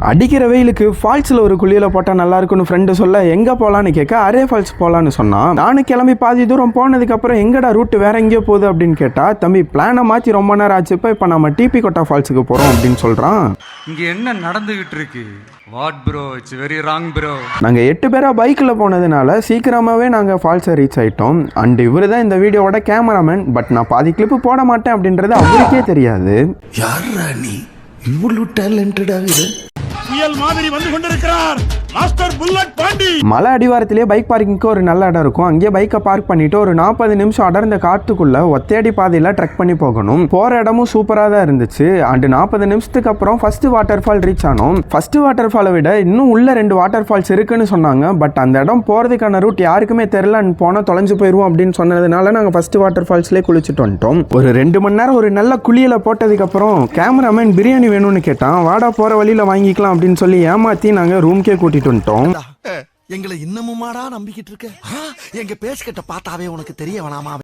அடிக்கிற வெயிலுக்கு ஃபால்ஸில் ஒரு குளியல போட்டால் நல்லா இருக்குன்னு ஃப்ரெண்டு சொல்ல எங்கே போகலான்னு கேட்க அரே ஃபால்ஸ் போகலான்னு சொன்னான். நானும் கிளம்பி பாதி தூரம் போனதுக்கப்புறம் எங்கடா ரூட் வேற எங்கேயோ போகுது அப்படின்னு கேட்டால், தம்பி பிளானை மாற்றி ரொம்ப நேரம் ஆச்சு, இப்போ நம்ம டிபி கொட்டா ஃபால்ஸுக்கு போகிறோம் அப்படின்னு சொல்கிறான். இங்கே என்ன நடந்துகிட்டு இருக்கு? What bro, it's very wrong bro. நாங்கள் 8 பேராக பைக்கில் போனதுனால சீக்கிரமாகவே நாங்கள் ஃபால்ஸை ரீச் ஆகிட்டோம். அண்ட் இவர் தான் இந்த வீடியோவோட கேமராமேன். பட் நான் பாதி கிளிப்பு போட மாட்டேன் அப்படின்றது அவருக்கே தெரியாது. யாரா நீ இவ்வளவு டேலண்டடாக இது? புயல் மாதிரி வந்து கொண்டிருக்கிறார் மாஸ்டர் புல்லட் பாண்டி. மலை அடிவாரத்திலே பைக் பார்க்கிங்க்கு ஒரு நல்ல இடம் இருக்கும். அங்கேயே பைக்கை பார்க் பண்ணிட்டு ஒரு 40 நிமிஷம் அடர்ந்த காட்டுக்குள்ள ஒத்தையடி பாதையில ட்ரெக் பண்ணி போகணும். போற இடமும் சூப்பராக தான் இருந்துச்சு. அண்ட் 40 நிமிஷத்துக்கு அப்புறம் ஃபர்ஸ்ட் வாட்டர் ஃபால் ரீச் ஆனோம். ஃபர்ஸ்ட் வாட்டர் ஃபாலை விட இன்னும் உள்ள 2 வாட்டர் ஃபால்ஸ் இருக்குன்னு சொன்னாங்க. பட் அந்த இடம் போறதுக்கான ரூட் யாருக்குமே தெரியல. போனா தொலைஞ்சு போயிருவோம் அப்படின்னு சொன்னதுனால நாங்கள் ஃபர்ஸ்ட் வாட்டர் ஃபால்ஸ்லேயே குளிச்சுட்டு வந்துட்டோம். ஒரு 2 மணி நேரம் ஒரு நல்ல குளியலை போட்டதுக்கு அப்புறம் கேமராமேன் பிரியாணி வேணும்னு கேட்டான். வாடா போற வழியில வாங்கிக்கலாம் அப்படின்னு சொல்லி ஏமாத்தி நாங்கள் ரூம்கே கூட்டிட்டு வந்துட்டோம். எங்களை இன்னமுமாடா நம்பிக்கிட்டு இருக்க? எங்க பேசிக்கிட்ட பார்த்தாவே உனக்கு தெரிய வேணாமா?